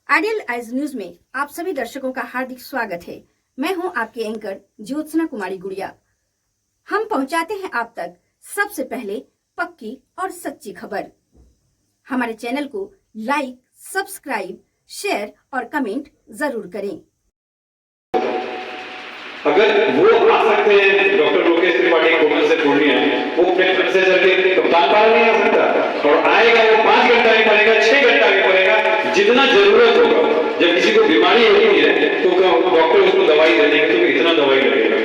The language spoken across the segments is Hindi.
आइडियल आइज न्यूज में आप सभी दर्शकों का हार्दिक स्वागत है। मैं हूं आपकी एंकर ज्योत्सना कुमारी गुड़िया। हम पहुंचाते हैं आप तक सबसे पहले पक्की और सच्ची खबर। हमारे चैनल को लाइक, सब्सक्राइब, शेयर और कमेंट जरूर करें। अगर वो आ सकते हैं डॉक्टर लोकेश त्रिपाठी कोमल से पूर्णिया, वो अपने ट्रक से चल के कप्तान पारा नहीं आ सकता और आएगा वो 5 घंटा नहीं पड़ेगा, 6 घंटा नहीं पड़ेगा, जितना जरूरत होगा। जब किसी को बीमारी होती है तो डॉक्टर उसको दवाई दे देंगे तो इतना दवाई लगेगा।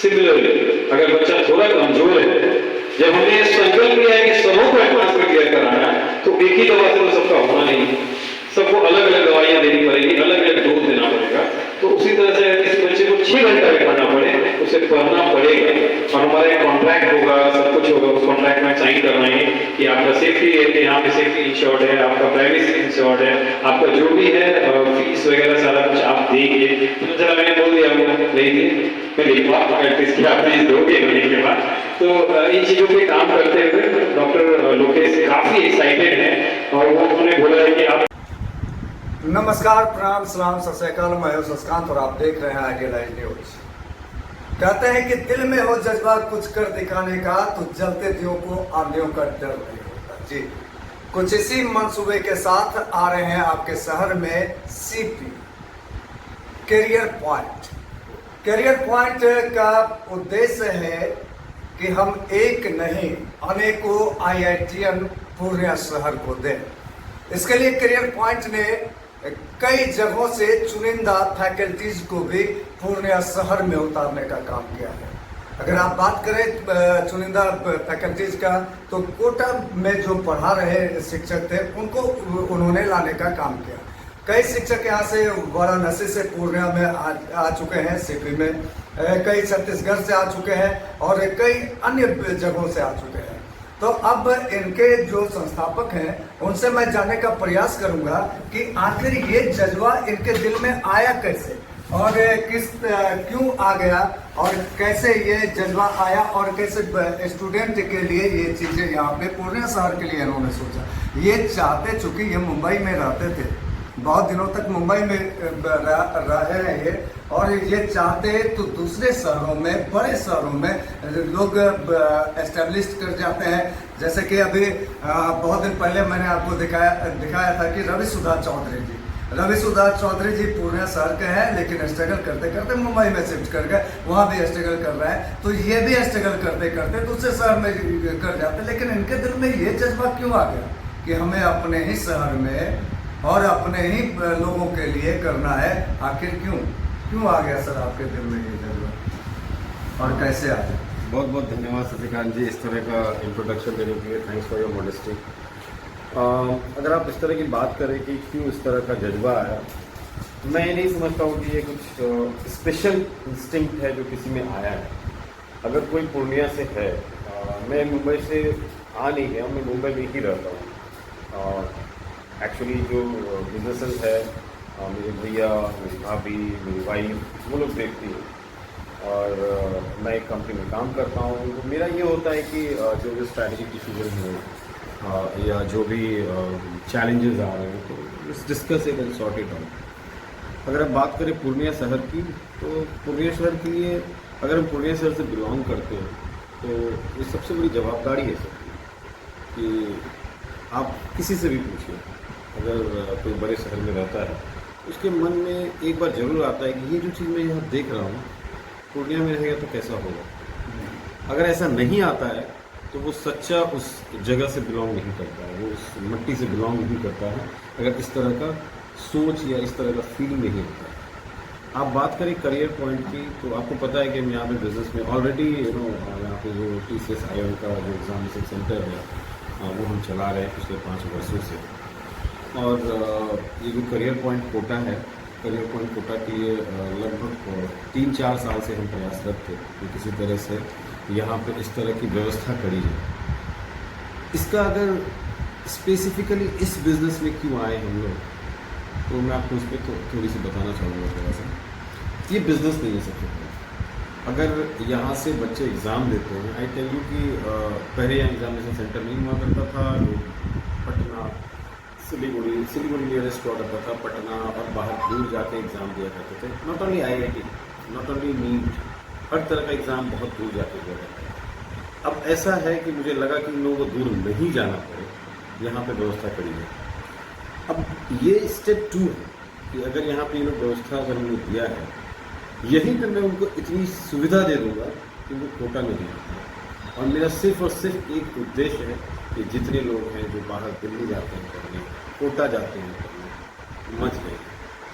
सिमिलरली अगर बच्चा थोड़ा कमजोर है, जब हमने ये संकल्प लिया है कि सबों को एडवांस में क्लियर कराना है, तो एक ही दवा से वो सबका होना नहीं, सबको अलग अलग दवाइयां देनी पड़ेगी, अलग अलग डोज देना पड़ेगा। तो उसी तरह से अगर किसी बच्चे को 6 घंटा भी पढ़ना पड़े, उसे पढ़ना पड़ेगा और हमारा एक कॉन्ट्रैक्ट होगा, सब कुछ होगा। उस कॉन्ट्रैक्ट में साइन करना है कि आपका सेफ्टी है, कि यहाँ पे सेफ्टी इंश्योर्ड है, आपका प्राइवेसी इंश्योर्ड है, आपका जो भी है फीस वगैरह सारा कुछ आप देंगे। तो जरा मैंने बोल दिया वो लेंगे, मैं लिखवा इसकी आप फीस दोगे महीने के बाद। तो इन चीजों पे काम करते हुए डॉक्टर लोकेश काफी एक्साइटेड है और वो उन्होंने बोला है कि आप नमस्कार, प्रणाम, सलाम, सत श्री अकाल। मैं हूं शशकांत और आप देख रहे हैं आइडियल आइज न्यूज। कहते हैं कि दिल में हो जज्बा कुछ कर दिखाने का तो जलते दियों को आंधियों का डर नहीं होता। जी, कुछ इसी मंसूबे के साथ आ रहे हैं आपके शहर में CP career point. Career point का उद्देश्य है कि हम एक नहीं अनेकों IITian पूर्णिया शहर को दें। इसके लिए करियर पॉइंट ने कई जगहों से चुनिंदा फैकल्टीज को भी पूर्णिया शहर में उतारने का काम किया है। अगर आप बात करें चुनिंदा फैकल्टीज का, तो कोटा में जो पढ़ा रहे शिक्षक थे उनको उन्होंने लाने का काम किया। कई शिक्षक यहाँ से वाराणसी से पूर्णिया में आ चुके हैं, सीपी में, कई छत्तीसगढ़ से आ चुके हैं और कई अन्य जगहों से आ चुके हैं। तो अब इनके जो संस्थापक हैं उनसे मैं जानने का प्रयास करूंगा कि आखिर ये जज्बा इनके दिल में आया कैसे और क्यों आ गया और कैसे ये जज्बा आया और कैसे स्टूडेंट के लिए ये चीजें यहाँ पे पूर्णिया शहर के लिए इन्होंने सोचा। ये चाहते, चूंकि ये मुंबई में रहते थे, बहुत दिनों तक मुंबई में रहे हैं ये, और ये चाहते तो दूसरे शहरों में, बड़े शहरों में लोग एस्टेब्लिश कर जाते हैं। जैसे कि अभी बहुत दिन पहले मैंने आपको दिखाया था कि रवि सुधा चौधरी जी पूर्णिया शहर के हैं, लेकिन स्ट्रगल करते करते मुंबई में शिफ्ट कर गए, वहाँ भी स्ट्रगल कर रहे हैं। तो ये भी स्ट्रगल करते करते दूसरे शहर में कर जाते, लेकिन इनके दिल में ये जज्बा क्यों आ गया कि हमें अपने ही शहर में और अपने ही लोगों के लिए करना है? आखिर क्यों आ गया सर आपके दिल में ये जज्बा और कैसे आ गया? बहुत बहुत धन्यवाद शशिकांत जी, इस तरह का इंट्रोडक्शन देने के लिए। Thanks for your modesty. अगर आप इस तरह की बात करें कि क्यों इस तरह का जज्बा आया, मैं ये नहीं समझता हूँ कि ये कुछ स्पेशल इंस्टिंक्ट है जो किसी में आया है। अगर कोई पूर्णिया से है, मैं मुंबई से आ नहीं गया, मैं मुंबई में ही रहता हूँ। एक्चुअली जो बिजनेसेस है, मेरे भैया, मेरी भाभी, मेरी वाइफ, वो लोग देखती हैं और मैं एक कंपनी में काम करता हूँ। तो मेरा ये होता है कि जो भी स्ट्रैटेजिक इशूज़ हैं या जो भी चैलेंजेस आ रहे हैं, तो let's discuss it and sort it out. अगर हम बात करें पूर्णिया शहर की, तो पूर्णिया शहर के लिए अगर हम पूर्णिया शहर से बिलोंग करते हैं तो ये सबसे बड़ी जवाबदारी है सर कि आप किसी से भी पूछिए, अगर कोई बड़े शहर में रहता है, उसके मन में एक बार जरूर आता है कि ये जो चीज़ मैं यहाँ देख रहा हूँ पूर्णिया में रहेगा तो कैसा होगा। अगर ऐसा नहीं आता है तो वो सच्चा उस जगह से बिलोंग नहीं करता है, वो उस मिट्टी से बिलोंग नहीं करता है, अगर इस तरह का सोच या इस तरह का फील नहीं होता है। आप बात करें करियर पॉइंट की, तो आपको पता है कि हम यहाँ पे बिजनेस में ऑलरेडी यहाँ पे जो TCS IIM का जो एग्जामिनेशन सेंटर है वो हम चला रहे हैं पिछले 5 वर्षों से। और ये जो करियर पॉइंट कोटा है, करियर पॉइंट कोटा के लिए लगभग 3-4 साल से हम प्रयासरत थे कि किसी तरह से यहाँ पे इस तरह की व्यवस्था करी जाए। इसका अगर स्पेसिफिकली इस बिज़नेस में क्यों आए हम लोग, तो मैं आपको उस पर थोड़ी सी बताना चाहूँगा थोड़ा सा। ये बिज़नेस नहीं है सबसे पहले। अगर यहाँ से बच्चे एग्ज़ाम देते हैं, आई टेल यू कि पहले यहाँ एग्जामिनेशन सेंटर नहीं हुआ करता था, लोग पटना सिलीगुड़ी नियरेस्ट हुआ करता था, पटना और बाहर दूर जाके एग्ज़ाम दिया करते थे। Not only IIT, not only NEET, हर तरह का एग्ज़ाम बहुत दूर जाके दिया करता था। अब ऐसा है कि मुझे लगा कि इन लोगों को दूर नहीं जाना पड़े, यहाँ पे व्यवस्था करी है। अब ये स्टेप 2 है कि अगर यहाँ पे इन्होंने व्यवस्था अगर उन्होंने दिया है, यहीं पे मैं उनको इतनी सुविधा दे दूँगा कि वो कोटा नहीं होगा। और मेरा सिर्फ और सिर्फ एक उद्देश्य है कि जितने लोग हैं जो बाहर दिल्ली जाते हैं पढ़ने, कोटा जाते हैं पढ़ने, मत गए,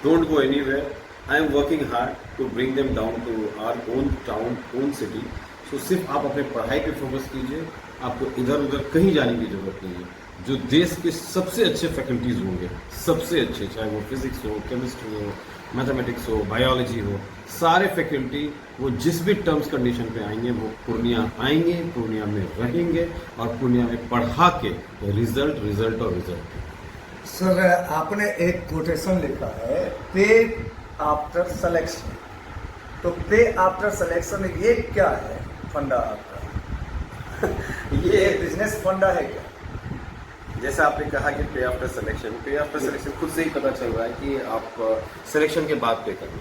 don't go anywhere. I am working hard to bring them down to our own town, own city. So सिर्फ आप अपने पढ़ाई पे फोकस कीजिए, आपको इधर उधर कहीं जाने की जरूरत नहीं है। जो देश के सबसे अच्छे फैकल्टीज़ होंगे, सबसे अच्छे, चाहे वो फिजिक्स हो, केमिस्ट्री हो, मैथमेटिक्स हो, बायोलॉजी हो, सारे फैकल्टी वो जिस भी टर्म्स कंडीशन पे आएंगे वो पूर्णिया आएंगे, पूर्णिया में रहेंगे और पूर्णिया में पढ़ा के रिजल्ट रिजल्ट और रिजल्ट। सर, आपने एक कोटेशन लिखा है, पे आफ्टर सिलेक्शन। तो पे आफ्टर सिलेक्शन ये क्या है फंडा आपका? ये बिजनेस फंडा है क्या? जैसा आपने कहा कि पे आफ्टर सिलेक्शन खुद से ही पता चल रहा है कि आप सिलेक्शन के बाद पे करना,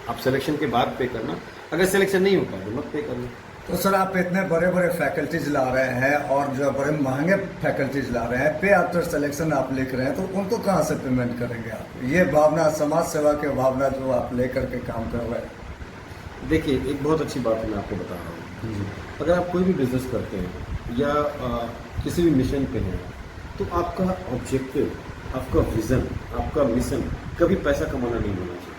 आप सिलेक्शन के बाद पे करना, अगर सिलेक्शन नहीं होता तो मत पे करना। तो सर, आप इतने बड़े बड़े फैकल्टीज ला रहे हैं और जो बड़े महंगे फैकल्टीज ला रहे हैं, पे आफ्टर सिलेक्शन आप लिख रहे हैं, तो उनको कहाँ से पेमेंट करेंगे आप? ये भावना, समाज सेवा की भावना जो आप लेकर के काम कर रहे हैं। देखिए, एक बहुत अच्छी बात मैं आपको बता रहा हूँ। अगर आप कोई भी बिजनेस करते हैं या किसी भी मिशन पे हैं, तो आपका ऑब्जेक्टिव, आपका विजन, आपका मिशन कभी पैसा कमाना नहीं होना चाहिए।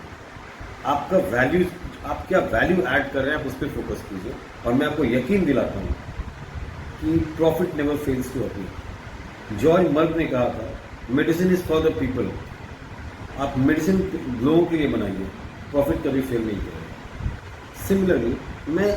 आपका वैल्यू, आप क्या वैल्यू ऐड कर रहे हैं, आप उस पर फोकस कीजिए। और मैं आपको यकीन दिलाता हूँ कि प्रॉफिट नेवर फेल्स टू अपनी। जॉर्ज मर्क ने कहा था, medicine is for the people. आप मेडिसिन लोगों के लिए बनाइए, प्रॉफिट कभी फेल नहीं करेगा। सिमिलरली मैं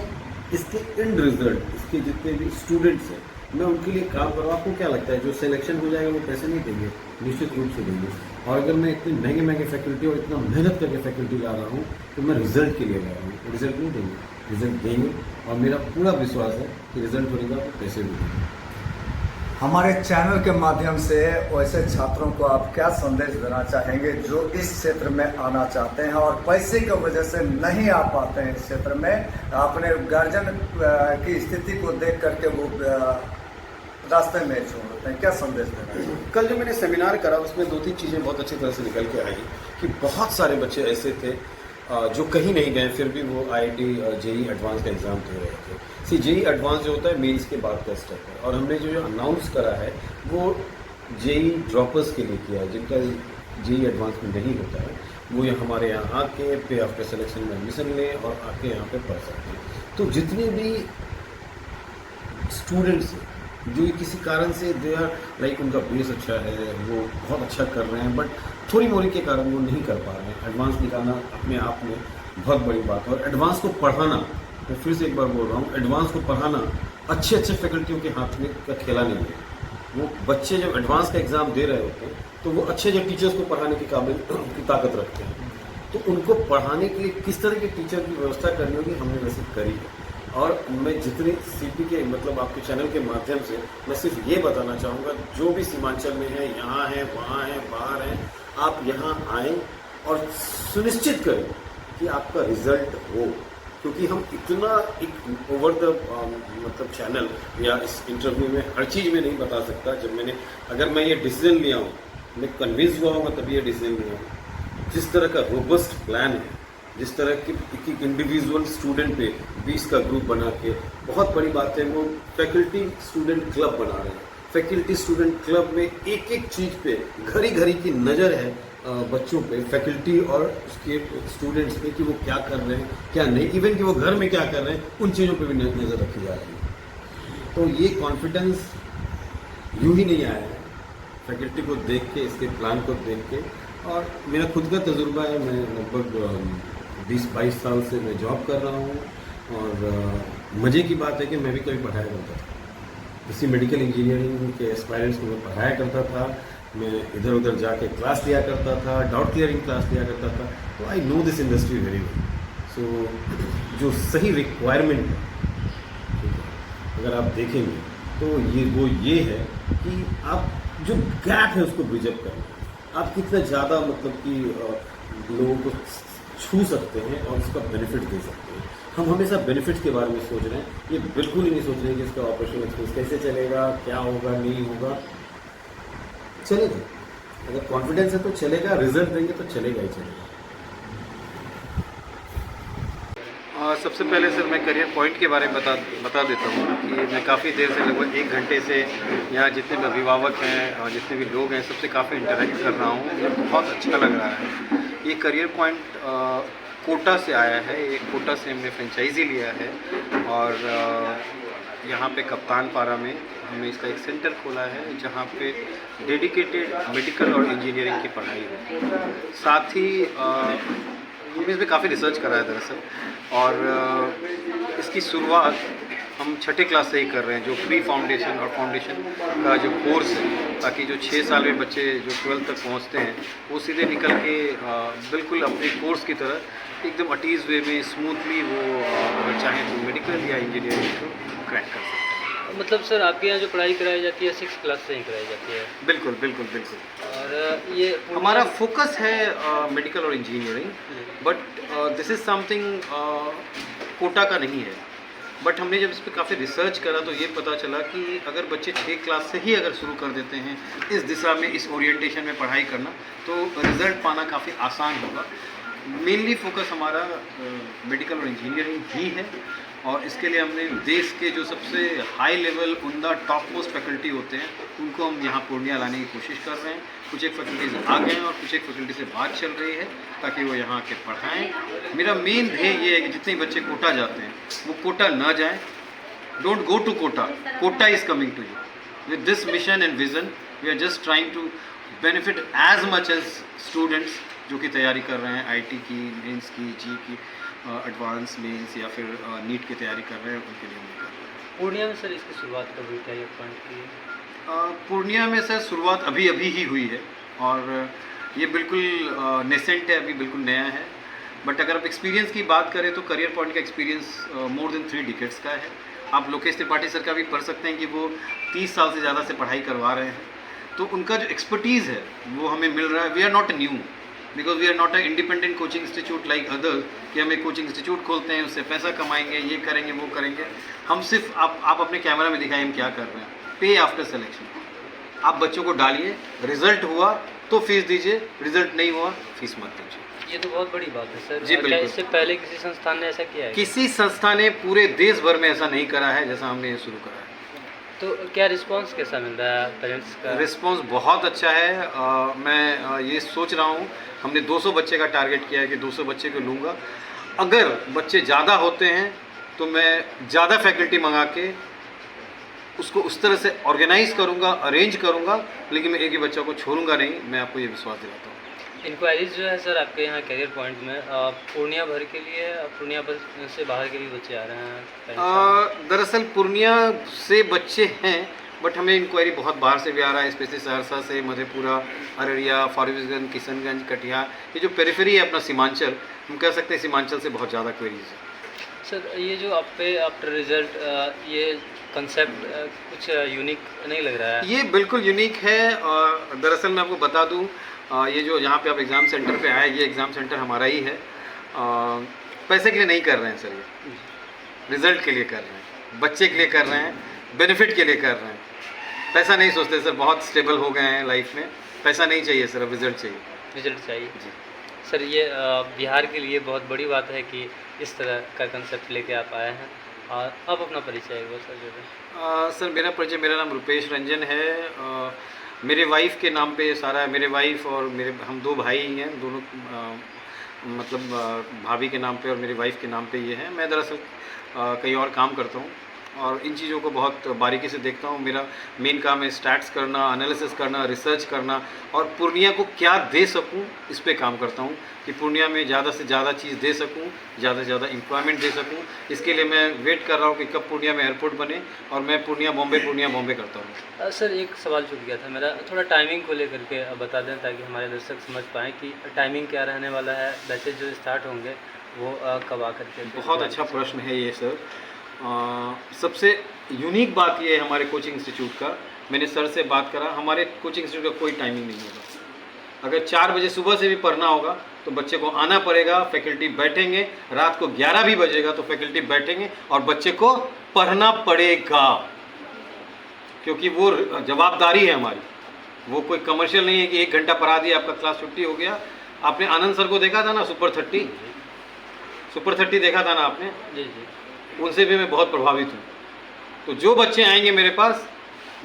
इसके एंड रिजल्ट, इसके जितने भी स्टूडेंट्स हैं, मैं उनके लिए काम कर रहा हूँ। आपको क्या लगता है जो सिलेक्शन हो जाएगा वो पैसे नहीं देंगे? निश्चित रूप से देंगे। और अगर मैं इतने महंगे महंगे फैकल्टी और इतना मेहनत करके फैकल्टी ला रहा हूँ तो मैं रिजल्ट के लिए ला रहा हूँ। रिजल्ट नहीं देंगे, रिजल्ट देंगे। और मेरा पूरा विश्वास है कि रिजल्ट होगा तो पैसे भी देंगे। हमारे चैनल के माध्यम से वैसे छात्रों को आप क्या संदेश देना चाहेंगे जो इस क्षेत्र में आना चाहते हैं और पैसे की वजह से नहीं आ पाते हैं इस क्षेत्र में, अपने गार्जियन की स्थिति को देख करके वो रास्ते में छोड़ते हैं? क्या संदेश देना चाहिए? कल जो मैंने सेमिनार करा उसमें 2-3 चीज़ें बहुत अच्छी तरह से निकल के आई कि बहुत सारे बच्चे ऐसे थे जो कहीं नहीं गए, फिर भी वो IIT JEE एडवांस का एग्ज़ाम दे रहे थे। JEE एडवांस जो होता है मेंस के बाद का स्टेप है। और हमने जो अनाउंस करा है वो JEE ड्रॉपर्स के लिए किया है, जिनका JEE एडवांस में नहीं होता है। वो हमारे यहाँ आके पे आफ्टर सिलेक्शन में एडमिशन लें और आके यहाँ पे पढ़ सकते हैं। तो जितने भी स्टूडेंट्स हैं जो किसी कारण से दे आर लाइक उनका बेस अच्छा है, वो बहुत अच्छा कर रहे हैं, बट थोड़ी मोड़ी के कारण वो नहीं कर पा रहे हैं। एडवांस निकालना अपने आप में बहुत बड़ी बात है। और एडवांस को पढ़ाना, मैं फिर से एक बार बोल रहा हूँ, एडवांस को पढ़ाना अच्छे अच्छे फैकल्टियों के हाथ में का खेला नहीं है। वो बच्चे जब एडवांस का एग्ज़ाम दे रहे होते हैं तो वो अच्छे जो टीचर्स को पढ़ाने की की ताकत रखते हैं। तो उनको पढ़ाने के लिए किस तरह के टीचर की व्यवस्था करनी होगी, हमने वैसे करी है। और मैं जितने CP के मतलब आपके चैनल के माध्यम से मैं सिर्फ ये बताना चाहूँगा, जो भी सीमांचल में है, यहाँ है, वहाँ है, बाहर हैं, आप यहाँ आएँ और सुनिश्चित करें कि आपका रिजल्ट हो। क्योंकि हम इतना एक ओवर द मतलब चैनल या इस इंटरव्यू में हर चीज़ में नहीं बता सकता। अगर मैं ये डिसीजन लिया हूँ, मैं कन्विंस हुआ हूँ, तभी ये डिसीजन लिया हूँ। जिस तरह का रोबस्ट प्लान है, जिस तरह की एक इंडिविजुअल स्टूडेंट पे 20 का ग्रुप बना के, बहुत बड़ी बात है वो फैकल्टी स्टूडेंट क्लब बना रहे हैं। फैकल्टी स्टूडेंट क्लब में एक एक चीज़ पे घड़ी घड़ी की नज़र है बच्चों पे, फैकल्टी और उसके स्टूडेंट्स पे कि वो क्या कर रहे हैं, क्या नहीं, इवन कि वो घर में क्या कर रहे हैं, उन चीज़ों पे भी नज़र रखी जा रही है। तो ये कॉन्फिडेंस यूँ ही नहीं आया है, फैकल्टी को देख के, इसके प्लान को देख के। और मेरा खुद का तजुर्बा है, मैं लगभग 20-22 साल से मैं जॉब कर रहा हूँ। और मज़े की बात है कि मैं भी कभी पढ़ाया करता था, इसी मेडिकल इंजीनियरिंग के एस्पायरेंट्स को मैं पढ़ाया करता था। मैं इधर उधर जाके क्लास लिया करता था, डाउट क्लियरिंग क्लास लिया करता था। तो I know this industry very well. So जो सही रिक्वायरमेंट है, अगर आप देखेंगे तो ये है कि आप जो गैप है उसको ब्रिज अप करना है। आप कितना ज़्यादा मतलब कि लोगों को छू सकते हैं और उसका बेनिफिट दे सकते हैं। हम हमेशा बेनिफिट के बारे में सोच रहे हैं, ये बिल्कुल ही नहीं सोच रहे हैं कि इसका ऑपरेशन एक्सपेंस कैसे चलेगा, क्या होगा, नहीं होगा। चलेगा, अगर कॉन्फिडेंस है तो चलेगा, रिजल्ट देंगे तो चलेगा ही चलेगा। सबसे पहले सर मैं करियर पॉइंट के बारे में बता देता हूँ कि मैं काफ़ी देर से लगभग 1 घंटे से यहाँ जितने भी अभिभावक हैं और जितने भी लोग हैं सबसे काफ़ी इंटरेक्ट कर रहा हूँ। मुझे बहुत अच्छा लग रहा है। ये करियर पॉइंट कोटा से आया है, ये कोटा से हमने फ्रेंचाइजी लिया है और यहाँ पे कप्तान पारा में हमने इसका एक सेंटर खोला है जहाँ पे डेडिकेटेड मेडिकल और इंजीनियरिंग की पढ़ाई होती है। साथ ही हमने इसमें काफ़ी रिसर्च करा है दरअसल, और इसकी शुरुआत हम 6ठे क्लास से ही कर रहे हैं, जो प्री फाउंडेशन और फाउंडेशन का जो कोर्स है, ताकि जो 6 साल में बच्चे जो 12th तक पहुंचते हैं वो सीधे निकल के बिल्कुल अपने कोर्स की तरह एकदम अटीज़ वे में स्मूथली वो अगर चाहें तो मेडिकल या इंजीनियरिंग को क्रैक कर सकते हैं। मतलब सर आपके यहाँ जो पढ़ाई कराई जाती है 6 क्लास से ही कराई जाती है? बिल्कुल बिल्कुल बिल्कुल। और ये हमारा फोकस है मेडिकल और engineering, but this is something Kota का नहीं है। बट हमने जब इस पर काफ़ी रिसर्च करा तो ये पता चला कि अगर बच्चे 6 क्लास से ही अगर शुरू कर देते हैं इस दिशा में, इस ओरिएंटेशन में पढ़ाई करना, तो रिज़ल्ट पाना काफ़ी आसान होगा। मेनली फोकस हमारा मेडिकल और इंजीनियरिंग ही है, और इसके लिए हमने देश के जो सबसे हाई लेवल उम्दा टॉप मोस्ट फैकल्टी होते हैं उनको हम यहाँ पूर्णिया लाने की कोशिश कर रहे हैं। कुछ एक फैकल्टीज आ गए हैं और कुछ एक फैकल्टी से बात चल रही है ताकि वो यहाँ आके पढ़ाएं। मेरा मेन ध्येय ये है कि जितने बच्चे कोटा जाते हैं वो कोटा ना जाएं। Don't go to Kota, Kota is coming to you. With this mission and vision we are just trying to benefit as much as students जो कि तैयारी कर रहे हैं आईटी की, मेंस की, जी की, एडवांस मेंस या फिर नीट की तैयारी कर रहे हैं, उनके लिए हम कर रहे हैं। पूर्णिया में सर इसकी शुरुआत कब हुई, क्या ये पॉइंट की? पूर्णिया में सर शुरुआत अभी ही हुई है और ये बिल्कुल नेसेंट है, अभी बिल्कुल नया है। बट अगर आप एक्सपीरियंस की बात करें तो करियर पॉइंट का एक्सपीरियंस मोर देन 3 डिकेड्स का है। आप लोकेश त्रिपाठी सर का भी पढ़ सकते हैं कि वो 30 साल से ज़्यादा से पढ़ाई करवा रहे हैं, तो उनका जो एक्सपर्टीज़ है वो हमें मिल रहा है। We are not new because we are not a independent coaching institute like others कि हम एक कोचिंग इंस्टीट्यूट खोलते हैं, उससे पैसा कमाएंगे, ये करेंगे, वो करेंगे। हम सिर्फ आप अपने कैमरा में दिखाएं हम क्या कर रहे हैं। पे आफ्टर सिलेक्शन, आप बच्चों को डालिए, रिजल्ट हुआ तो फीस दीजिए, रिजल्ट नहीं हुआ फीस मत दीजिए। ये तो बहुत बड़ी बात है सर। जी, क्या बिल्कुल। इससे पहले किसी संस्थान ने ऐसा किया है? किसी संस्था ने पूरे देश भर में ऐसा नहीं करा है जैसा हमने ये शुरू करा है। तो क्या रिस्पांस कैसा मिल रहा है पेरेंट्स का? रिस्पांस बहुत अच्छा है। मैं ये सोच रहा हूँ, हमने 200 बच्चे का टारगेट किया है कि 200 बच्चे को लूँगा। अगर बच्चे ज़्यादा होते हैं तो मैं ज़्यादा फैकल्टी मंगा के उसको उस तरह से ऑर्गेनाइज करूँगा, अरेंज करूँगा, लेकिन मैं एक ही बच्चा को छोड़ूंगा नहीं, मैं आपको ये विश्वास दिलाता हूँ। इंक्वायरीज जो है सर आपके यहाँ करियर पॉइंट में पूर्णिया भर के लिए, पूर्णिया से बाहर के भी बच्चे आ रहे हैं? दरअसल पूर्णिया से बच्चे हैं, बट हमें इंक्वायरी बहुत बाहर से भी आ रहा है, स्पेशली सहरसा से, मधेपुरा, अररिया, फारबिसगंज, किशनगंज, कटिहार, ये जो पेरिफेरी है अपना सीमांचल, हम कह सकते हैं सीमांचल से बहुत ज़्यादा क्वेरीज है। सर ये जो आप पे आफ्टर रिजल्ट ये कंसेप्ट कुछ यूनिक नहीं लग रहा है? ये बिल्कुल यूनिक है। और दरअसल मैं आपको बता दूं, ये जो यहाँ पे आप एग्ज़ाम सेंटर पे आए, ये एग्ज़ाम सेंटर हमारा ही है। पैसे के लिए नहीं कर रहे हैं सर, ये रिज़ल्ट के लिए कर रहे हैं, बच्चे के लिए कर रहे हैं, बेनिफिट के लिए कर रहे हैं। पैसा नहीं सोचते सर, बहुत स्टेबल हो गए हैं लाइफ में, पैसा नहीं चाहिए सर, अब रिज़ल्ट चाहिए। रिजल्ट चाहिए जी सर। ये बिहार के लिए बहुत बड़ी बात है कि इस तरह का कंसेप्ट लेके आप आए हैं। और अब अपना परिचय है वो सर जो है। सर मेरा परिचय, मेरा नाम रुपेश रंजन है। मेरे वाइफ के नाम पे ये सारा है। मेरे वाइफ और हम 2 भाई ही हैं, दोनों मतलब भाभी के नाम पे और मेरी वाइफ के नाम पे ये है। मैं दरअसल कहीं और काम करता हूँ और इन चीज़ों को बहुत बारीकी से देखता हूँ। मेरा मेन काम है स्टैट्स करना, एनालिसिस करना, रिसर्च करना, और पूर्णिया को क्या दे सकूँ इस पे काम करता हूँ कि पूर्णिया में ज़्यादा से ज़्यादा चीज़ दे सकूँ, ज़्यादा से ज़्यादा एम्प्लॉयमेंट दे सकूँ। इसके लिए मैं वेट कर रहा हूँ कि कब पूर्णिया में एयरपोर्ट बने और मैं पूर्णिया बॉम्बे करता हूँ। सर एक सवाल छूट गया था मेरा, थोड़ा टाइमिंग को लेकर के बता दें ताकि हमारे दर्शक समझ पाएँ कि टाइमिंग क्या रहने वाला है, बैचेज जो स्टार्ट होंगे वो कब आकर के? बहुत अच्छा प्रश्न है ये सर। सबसे यूनिक बात ये है हमारे कोचिंग इंस्टीट्यूट का, मैंने सर से बात करा, हमारे कोचिंग इंस्टीट्यूट का कोई टाइमिंग नहीं होगा। अगर 4 बजे सुबह से भी पढ़ना होगा तो बच्चे को आना पड़ेगा, फैकल्टी बैठेंगे, रात को 11 भी बजेगा तो फैकल्टी बैठेंगे और बच्चे को पढ़ना पड़ेगा, क्योंकि वो जवाबदारी है हमारी। वो कोई कमर्शियल नहीं है कि 1 घंटा पढ़ा दिया आपका क्लास छुट्टी हो गया। आपने आनंद सर को देखा था ना, सुपर 30 देखा था ना आपने? जी जी। उनसे भी मैं बहुत प्रभावित हूँ। तो जो बच्चे आएंगे मेरे पास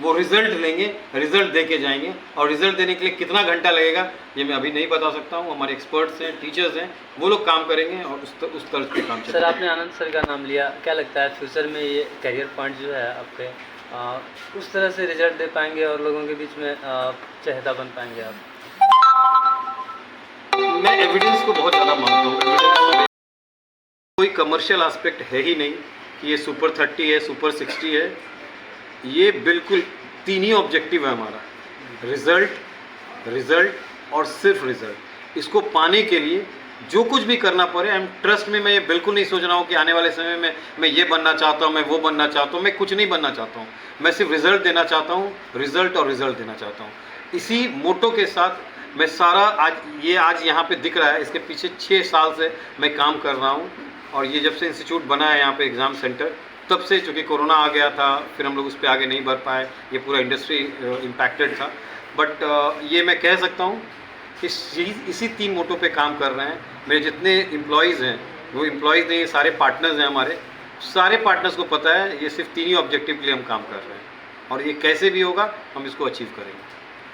वो रिजल्ट लेंगे, रिजल्ट दे के जाएंगे, और रिजल्ट देने के लिए कितना घंटा लगेगा ये मैं अभी नहीं बता सकता हूँ। हमारे एक्सपर्ट्स हैं, टीचर्स हैं, वो लोग काम करेंगे और उस तर्ज पे काम सर चलेगा। आपने आनंद सर का नाम लिया, क्या लगता है फ्यूचर में ये करियर पॉइंट जो है आपके उस तरह से रिजल्ट दे पाएंगे और लोगों के बीच में चहेता बन पाएंगे आप? मैं एविडेंस को बहुत ज़्यादा मानता हूँ। एविडेंस कोई कमर्शियल एस्पेक्ट है ही नहीं कि ये सुपर 30 है, सुपर 60 है। ये बिल्कुल 3 ही ऑब्जेक्टिव है हमारा, रिजल्ट और सिर्फ रिजल्ट। इसको पाने के लिए जो कुछ भी करना पड़े, आई एम ट्रस्ट में, मैं ये बिल्कुल नहीं सोच रहा हूँ कि आने वाले समय में मैं ये बनना चाहता हूँ, मैं वो बनना चाहता हूँ। मैं कुछ नहीं बनना चाहता हूँ, मैं सिर्फ रिजल्ट देना चाहता हूँ, रिजल्ट और रिजल्ट देना चाहता हूँ। इसी मोटो के साथ मैं सारा आज यहाँ पे दिख रहा है, इसके पीछे 6 साल से मैं काम कर रहा हूँ। और ये जब से इंस्टीट्यूट बना है यहाँ पे एग्ज़ाम सेंटर, तब से, चूँकि कोरोना आ गया था, फिर हम लोग उस पर आगे नहीं बढ़ पाए, ये पूरा इंडस्ट्री इम्पैक्टेड था। बट ये मैं कह सकता हूँ कि इसी 3 मोटो पे काम कर रहे हैं। मेरे जितने एम्प्लॉयज़ हैं, वो एम्प्लॉयज़ नहीं, ये सारे पार्टनर्स हैं हमारे। सारे पार्टनर्स को पता है ये सिर्फ 3 ही ऑब्जेक्टिव के लिए हम काम कर रहे हैं, और ये कैसे भी होगा हम इसको अचीव करेंगे।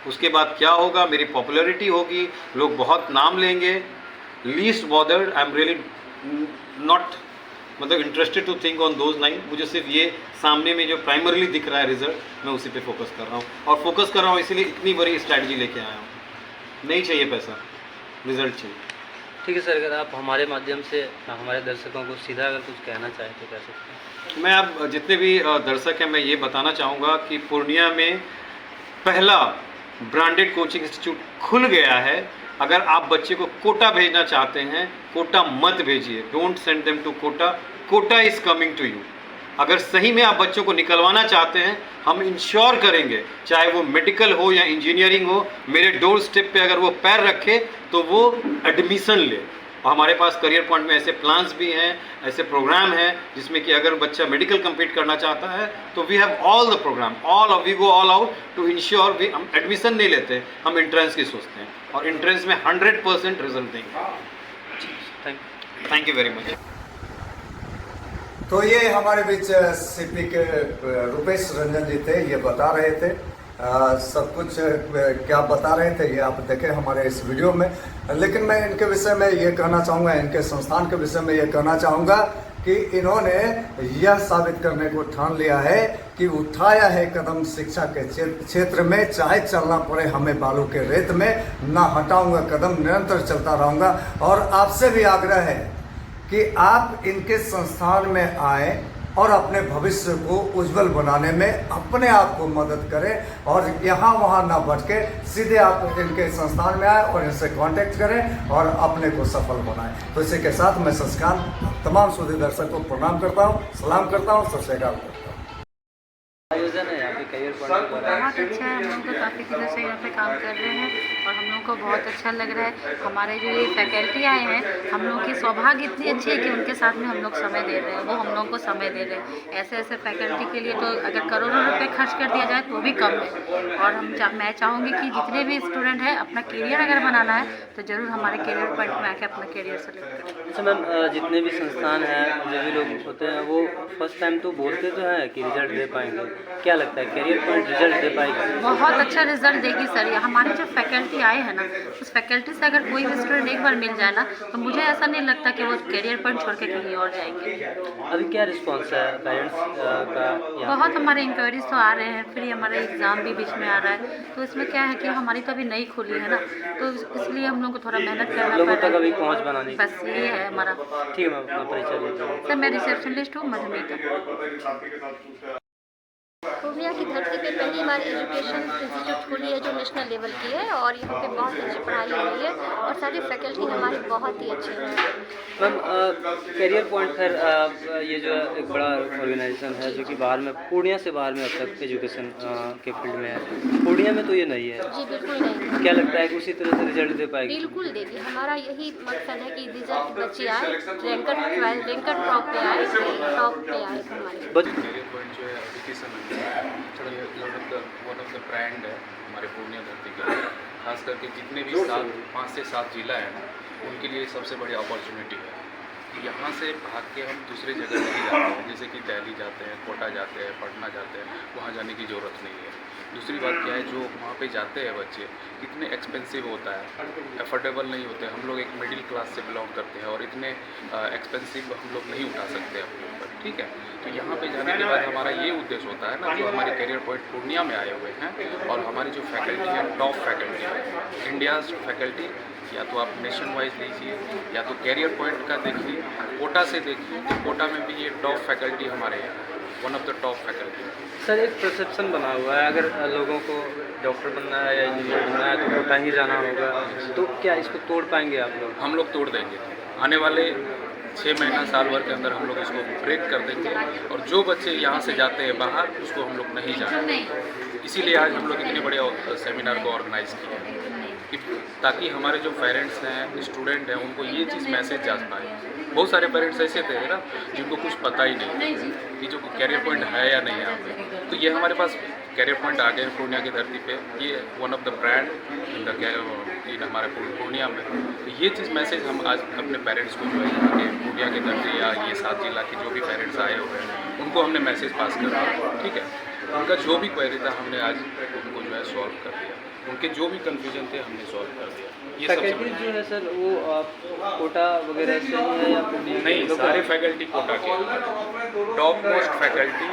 उसके बाद क्या होगा, मेरी पॉपुलैरिटी होगी, लोग बहुत नाम लेंगे। Least bothered, I am really not मतलब interested to think on those line. मुझे सिर्फ ये सामने में जो प्राइमरीली दिख रहा है रिजल्ट, मैं उसी पे फोकस कर रहा हूँ। और फोकस कर रहा हूँ इसीलिए इतनी बड़ी स्ट्रैटेजी लेके आया हूँ। नहीं चाहिए पैसा, रिजल्ट चाहिए। ठीक है सर, अगर आप हमारे माध्यम से हमारे दर्शकों को सीधा अगर कुछ कहना चाहें तो कह सकते हैं। मैं अब जितने भी दर्शक हैं, मैं ये बताना चाहूँगा कि पूर्णिया में पहला ब्रांडेड कोचिंग इंस्टीट्यूट खुल गया है। अगर आप बच्चे को कोटा भेजना चाहते हैं, कोटा मत भेजिए, don't send them to Kota, Kota is coming to you. अगर सही में आप बच्चों को निकलवाना चाहते हैं, हम इंश्योर करेंगे, चाहे वो मेडिकल हो या इंजीनियरिंग हो, मेरे डोर स्टेप पे अगर वो पैर रखे तो वो एडमिशन ले। और हमारे पास करियर पॉइंट में ऐसे प्लान्स भी हैं, ऐसे प्रोग्राम हैं जिसमें कि अगर बच्चा मेडिकल कम्पीट करना चाहता है तो we have all the program, we go all out to ensure. हम एडमिशन नहीं लेते, हम इंट्रेंस की सोचते हैं, और इंट्रेंस में 100% रिजल्ट देंगे। Thank you very much. तो ये हमारे बीच सीपी के रुपेश रंजन जी थे, ये बता रहे थे सब कुछ क्या बता रहे थे, ये आप देखें हमारे इस वीडियो में। लेकिन मैं इनके विषय में ये कहना चाहूँगा, इनके संस्थान के विषय में ये कहना चाहूँगा कि इन्होंने यह साबित करने को ठान लिया है कि उठाया है कदम शिक्षा के क्षेत्र में, चाहे चलना पड़े हमें बालू के रेत में, ना हटाऊंगा कदम, निरंतर चलता रहूँगा। और आपसे भी आग्रह है कि आप इनके संस्थान में आए और अपने भविष्य को उज्जवल बनाने में अपने आप को मदद करें, और यहाँ वहाँ ना भटके, सीधे आप इनके संस्थान में आए और इनसे कांटेक्ट करें और अपने को सफल बनाएं। तो इसी के साथ मैं शशिकांत तमाम सूदी दर्शकों को प्रणाम करता हूँ, सलाम करता हूँ, सत श्री अकाल करता हूँ। आयोजन है यहाँ पे करियर पॉइंट पर। बहुत अच्छा है, हम लोग तो काफ़ी दिनों से यहाँ पे काम कर रहे हैं और हम लोग को बहुत अच्छा लग रहा है। हमारे जो ये फैकल्टी आए हैं, हम लोग की सौभाग्य इतनी अच्छी है कि उनके साथ में हम लोग समय दे रहे हैं, वो हम लोग को समय दे रहे हैं। ऐसे ऐसे फैकल्टी के लिए तो अगर करोड़ों रुपये खर्च कर दिया जाए तो भी कम है। और मैं चाहूँगी कि जितने भी स्टूडेंट हैं, अपना करियर अगर बनाना है तो ज़रूर हमारे करियर पॉइंट में आके अपना करियर सेलेक्ट करें। अच्छा मैम, जितने भी संस्थान हैं, जो भी लोग होते हैं, वो फर्स्ट टाइम तो बोलते तो हैं कि रिजल्ट दे पाएंगे, क्या लगता है करियर पॉइंट रिजल्ट दे पाएगी? बहुत अच्छा रिजल्ट देगी सर। हमारे जो फैकल्टी आए हैं ना, उस फैकल्टी से अगर कोई भी स्टूडेंट एक बार मिल जाए ना, तो मुझे ऐसा नहीं लगता कि वो करियर पॉइंट छोड़ के कहीं और जाएंगे। अभी क्या रिस्पॉन्स है पेरेंट्स का? बहुत हमारे इंक्वायरीज तो आ रहे हैं, फिर हमारा एग्ज़ाम भी बीच में आ रहा है, तो इसमें क्या है कि हमारी तो अभी नई खुली है ना, तो इसलिए हम लोग को थोड़ा मेहनत करना लोगों पड़ तक अभी पहुँच बनाने की। बस ये है हमारा। ठीक है मैम, अपना परिचय दीजिए। सर मैं रिसेप्शनिस्ट हूँ, मधुमिता। पूर्णिया की धरती पे पहली बार एजुकेशन इंस्टीट्यूट खुली है जो नेशनल लेवल की है, और यहाँ पे बहुत अच्छी पढ़ाई हो रही है और सारी फैकल्टी हमारी बहुत ही अच्छी है। मैम करियर पॉइंट खैर ये जो है एक बड़ा ऑर्गेनाइजेशन है जो कि बाहर में पूर्णिया से बाहर में अब तक एजुकेशन के फील्ड में है। पूर्णिया में तो ये नहीं है। जी बिल्कुल नहीं। क्या लगता है कि उसी तरह से रिजल्ट दे पाएगी? बिल्कुल देगी। हमारा यही मकसद है कि रिजल्ट बच्चे आए, रैंकर टॉप पे आए हमारे करियर पॉइंट जो है education one of the brand है हमारे पूर्णिया धरती का। खास करके जितने भी 5 से 7 जिला है ना, उनके लिए सबसे बड़ी अपॉर्चुनिटी है। यहाँ से भाग के हम दूसरी जगह नहीं जाते हैं, जैसे कि दिल्ली जाते हैं, कोटा जाते हैं, पटना जाते हैं, वहाँ जाने की ज़रूरत नहीं है। दूसरी बात क्या है, जो वहाँ पे जाते हैं बच्चे, कितने एक्सपेंसिव होता है, अफोर्डेबल नहीं होते। हम लोग एक मिडिल क्लास से बिलोंग करते हैं और इतने एक्सपेंसिव हम लोग नहीं उठा सकते अपने ऊपर, ठीक है। तो यहाँ पे जाने के बाद हमारा ये उद्देश्य होता है ना, जो हमारे करियर पॉइंट पूर्णिया में आए हुए हैं और हमारी जो फैकल्टी है टॉप फैकल्टी है, इंडियाज़ फैकल्टी, या तो आप नेशन वाइज लीजिए या तो कैरियर पॉइंट का देखिए, कोटा से देखिए, तो कोटा में भी ये टॉप फैकल्टी हमारे यहाँ है, one of the top faculty. Sir एक परसेप्शन बना हुआ है, अगर लोगों को डॉक्टर बनना है या इंजीनियर बनना है तो कोटा ही जाना होगा, तो क्या इसको तोड़ पाएंगे आप लोग? हम लोग तोड़ देंगे। आने वाले 6 महीना साल भर के अंदर हम लोग इसको ब्रेक कर देंगे और जो बच्चे यहाँ से जाते हैं बाहर, उसको हम लोग नहीं जाने। इसीलिए आज हम लोग इतने बड़े सेमिनार को ऑर्गेनाइज़ किए हैं कि ताकि हमारे जो पेरेंट्स हैं, स्टूडेंट हैं, उनको ये चीज़ मैसेज जा पाए। बहुत सारे पेरेंट्स ऐसे थे ना जिनको कुछ पता ही नहीं कि जो कैरियर पॉइंट है या नहीं है यहाँ पे। तो ये हमारे पास कैरियर पॉइंट आ गए पूर्णिया की धरती पे, ये वन ऑफ द ब्रांड इन हमारे पूर्णिया में। तो ये चीज़ मैसेज हम आज अपने पेरेंट्स को जो है यहाँ के पूर्णिया की धरती या ये 7 जिला के जो भी पेरेंट्स आए हुए हैं, उनको हमने मैसेज पास कर दिया, ठीक है। उनका जो भी क्वेरी था हमने आज उनको जो है सॉल्व कर दिया, उनके जो भी कन्फ्यूजन थे हमने सॉल्व कर दिया। ये फैकल्टी जो है सर वो कोटा वगैरह से ही है या पूर्णिया? नहीं, सारे फैकल्टी कोटा के। टॉप मोस्ट फैकल्टी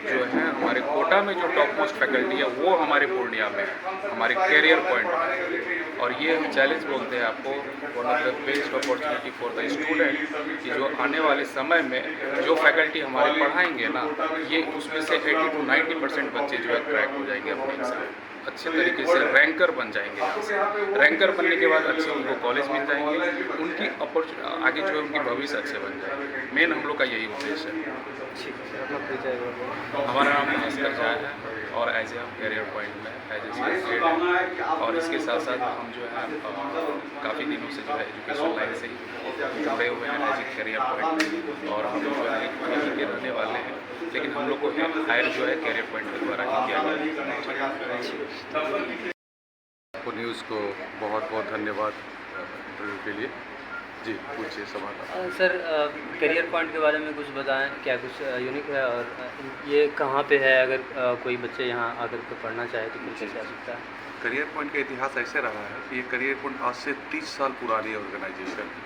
जो है हमारे कोटा में, जो टॉप मोस्ट फैकल्टी है वो हमारे पूर्णिया में है, हमारे कैरियर पॉइंट में। और ये हम चैलेंज बोलते हैं आपको, one of the best opportunity for the student, कि जो आने वाले समय में जो फैकल्टी हमारे पढ़ाएंगे ना, ये उसमें से 80 to 90% बच्चे जो है क्रैक हो जाएंगे अपने एग्जाम, अच्छे तरीके से रैंकर बन जाएंगे। यहाँ से रैंकर बनने के बाद अच्छे उनको कॉलेज मिल जाएंगे, उनकी अपॉर्चुनिटी आगे जो है उनकी भविष्य अच्छे बन जाएंगे। मेन हम लोग का यही उद्देश्य है। हमारा नाम भास्कर झा है और एज ए हम कैरियर पॉइंट में एज ए सेक्रेटरी है, और इसके साथ साथ हम जो है काफ़ी दिनों से जो है एजुकेशन लाइन से ही जुड़े हुए हैं एज ए कैरियर पॉइंट, और हम जो है यहीं के रहने वाले हैं, लेकिन हम लोग को हायर जो है कैरियर पॉइंट के द्वारा ही किया गया है। आपको न्यूज़ को बहुत बहुत धन्यवाद इंटरव्यू के लिए। जी पूछिए सवाल। सर करियर पॉइंट के बारे में कुछ बताएं, क्या कुछ यूनिक है और ये कहाँ पे है? अगर कोई बच्चे यहाँ आकर के पढ़ना चाहे तो कैसे आ सकता है? करियर पॉइंट का इतिहास ऐसे रहा है कि ये करियर पॉइंट आज से 30 साल पुरानी ऑर्गेनाइजेशन है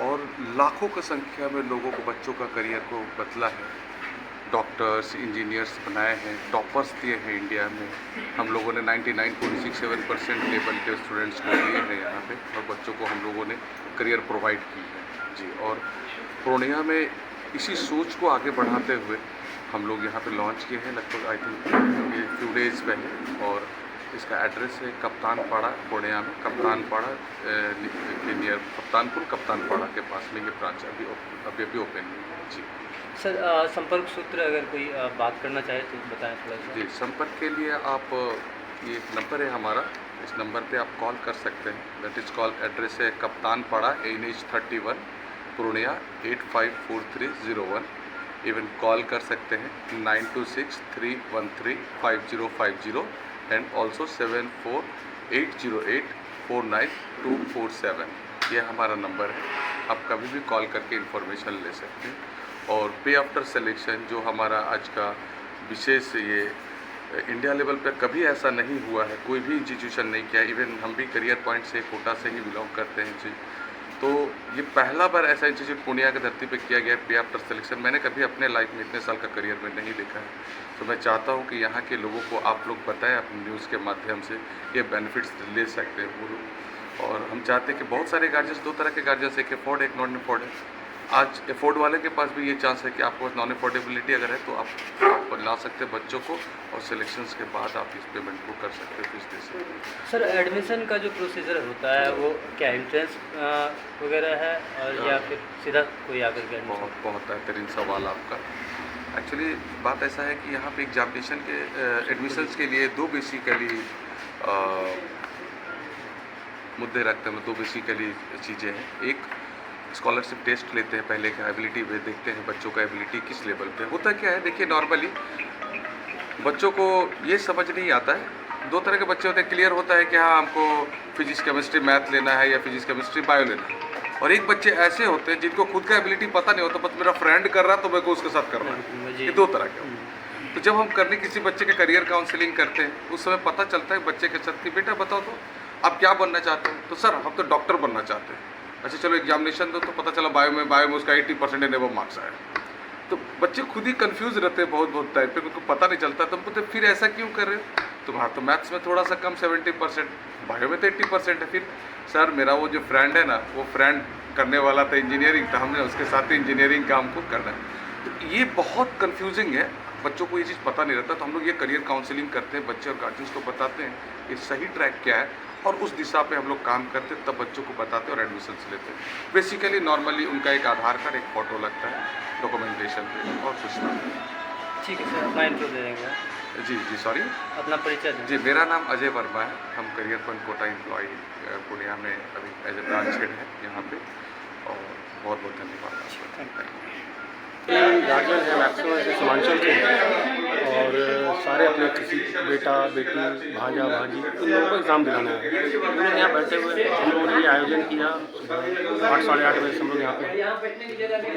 और लाखों की संख्या में लोगों को, बच्चों का करियर को बदला है। डॉक्टर्स, इंजीनियर्स बनाए हैं, टॉपर्स दिए हैं इंडिया में। हम लोगों ने 99.67% लेवल के स्टूडेंट्स को दिए हैं यहाँ पे, और बच्चों को हम लोगों ने करियर प्रोवाइड की है जी। और पूर्णिया में इसी सोच को आगे बढ़ाते हुए हम लोग यहाँ पे लॉन्च किए हैं, लगभग आई थिंक फ्यू डेज पहले। और इसका एड्रेस है कप्तानपाड़ा, पूर्णिया में कप्तानपाड़ा नियर कप्तानपाड़ा के पास में ये ब्रांच अभी ओपन है जी। सर संपर्क सूत्र अगर कोई बात करना चाहे तो बताएं थोड़ा सा। जी, संपर्क के लिए आप, ये नंबर है हमारा, इस नंबर पे आप कॉल कर सकते हैं। दैट इज़ कॉल, एड्रेस है कप्तानपाड़ा NH 31 पूर्णिया 854301। इवन कॉल कर सकते हैं 9263135050 एंड ऑल्सो 7480849247। ये हमारा नंबर है, आप कभी भी कॉल करके इन्फॉर्मेशन ले सकते हैं। और पे आफ्टर सिलेक्शन जो हमारा आज का विशेष, ये इंडिया लेवल पर कभी ऐसा नहीं हुआ है, कोई भी इंस्टीट्यूशन नहीं किया। इवन हम भी करियर पॉइंट से, कोटा से ही बिलोंग करते हैं जी। तो ये पहला बार ऐसा इंस्टीट्यूट पूर्णिया की धरती पे किया गया है, पे आफ्टर सिलेक्शन। मैंने कभी अपने लाइफ में इतने साल का करियर में नहीं देखा है। तो मैं चाहता हूँ कि यहाँ के लोगों को आप लोग बताएं अपने न्यूज़ के माध्यम से, ये बेनिफिट्स ले सकते हैं वो लोग। और हम चाहते हैं कि बहुत सारे गार्जियंस, दो तरह के गार्जियंस, एक अफोर्ड, एक नॉन अफोर्ड है। आज एफोर्ड वाले के पास भी ये चांस है कि आपके पास नॉन एफोर्डेबिलिटी अगर है तो आप ला सकते हैं बच्चों को, और सिलेक्शंस के बाद आप इस पेमेंट को कर सकते हैं, फीस दे सकते हैं। सर एडमिशन का जो प्रोसीजर होता है वो क्या एंट्रेंस वगैरह है और या फिर सीधा कोई आकर के admission? बहुत बेहतरीन सवाल आपका। एक्चुअली बात ऐसा है कि यहाँ पे एग्जामिनेशन के एडमिशन्स के लिए दो बेसिकली मुद्दे रखते हैं, दो बेसिकली चीज़ें हैं। एक स्कॉलरशिप टेस्ट लेते हैं, पहले का एबिलिटी देखते हैं बच्चों का एबिलिटी किस लेवल पे होता क्या है। देखिए नॉर्मली बच्चों को ये समझ नहीं आता है, दो तरह के बच्चे होते हैं, क्लियर होता है कि हाँ हमको फिजिक्स केमिस्ट्री मैथ लेना है या फिजिक्स केमिस्ट्री बायो लेना है, और एक बच्चे ऐसे होते हैं जिनको खुद का एबिलिटी पता नहीं होता, बस मेरा फ्रेंड कर रहा तो मेरे को उसके साथ करना है। ये दो तरह के होते हैं। तो जब हम करने किसी बच्चे के करियर काउंसलिंग करते हैं उस समय पता चलता है बच्चे के साथ कि बेटा बताओ तो आप क्या बनना चाहते हो, तो सर हम तो डॉक्टर बनना चाहते हैं। अच्छा चलो एग्जामिनेशन दो, तो पता चला बायो में उसका 80% एंड अबव मार्क्स आया। तो बच्चे खुद ही कंफ्यूज रहते हैं बहुत टाइम पे, उनको पता नहीं चलता। तो हम बोलते फिर ऐसा क्यों कर रहे हो, तुम्हारा तो मैथ्स में थोड़ा सा कम 70%, बायो में तो 80% है। फिर सर मेरा वो जो फ्रेंड है ना, वो फ्रेंड करने वाला था इंजीनियरिंग, तो हमने उसके साथ ही इंजीनियरिंग का हमको करना है। तो ये बहुत कन्फ्यूजिंग है, बच्चों को ये चीज़ पता नहीं रहता। तो हम लोग ये करियर काउंसलिंग करते हैं, बच्चे और गार्जियंस को बताते हैं कि सही ट्रैक क्या है, और उस दिशा पे हम लोग काम करते हैं, तब बच्चों को बताते हैं और एडमिशन लेते हैं। बेसिकली नॉर्मली उनका एक आधार कार्ड, एक फ़ोटो लगता है डॉक्यूमेंटेशन पे, और कुछ नहीं। ठीक है सर, अपना इंट्रो दे देंगे। जी सॉरी, अपना परिचय दें। जी मेरा नाम अजय वर्मा है, हम career fund Kota employee Purnia में अभी एज ए ब्रांच हेड है यहाँ पे, और बहुत बहुत धन्यवाद आपका, थैंक यू। गार्जियन है मैक्सिमम ऐसे सीमांचल के हैं, और सारे अपने किसी बेटा बेटी भांजा भांजी इन लोगों को एग्ज़ाम दिलाना है। हम लोग यहाँ बैठे हुए हम लोगों ने ये आयोजन किया 8 साढ़े 8 बजे से हम लोग यहाँ पे।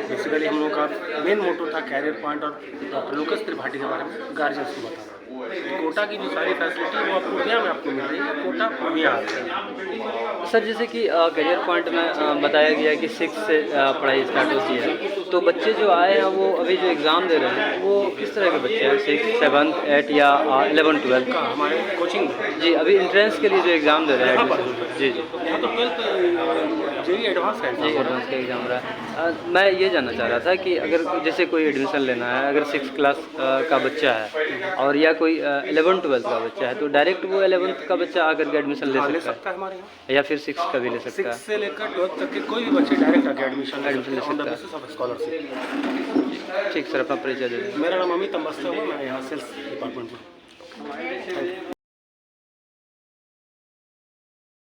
बेसिकली हम लोग का मेन मोटो था कैरियर पॉइंट और डॉक्टर लोकेश त्रिपाठी के बारे में गार्जियंस को बताना। कोटा की जो सारी फैसिलिटी है वो आप पूर्णिया में आपको मिल रही है, कोटा पूर्णिया सर जैसे कि करियर पॉइंट में बताया गया कि 6 से पढ़ाई स्टार्ट होती है, तो बच्चे जो आए हैं वो अभी जो एग्ज़ाम दे रहे हैं वो किस तरह के बच्चे हैं, 6, 7, 8 या 11, 12 का हमारे कोचिंग जी अभी इंट्रेंस के लिए जो एग्ज़ाम दे रहे हैं एडमिशन? जी यहाँ तो 12th जेई एडवांस है, जी एडवांस का एग्ज़ाम रहा है। मैं ये जानना चाह रहा था कि अगर जैसे कोई एडमिशन लेना है, अगर 6 क्लास का बच्चा है और या कोई 11, 12 का बच्चा है, तो डायरेक्ट वो 11th का बच्चा आकर के एडमिशन ले सकता है हमारे यहाँ, या फिर 6 का भी ले सकता है? 6 से लेकर 12th तक के कोई भी बच्चे डायरेक्ट आके एडमिशन ले सकता है स्कॉलरशिप। ठीक सर, अपना परिचय दे दें। मेरा नाम अमित अम्बस्ता है, मैं यहाँ सेल्स डिपार्टमेंट में।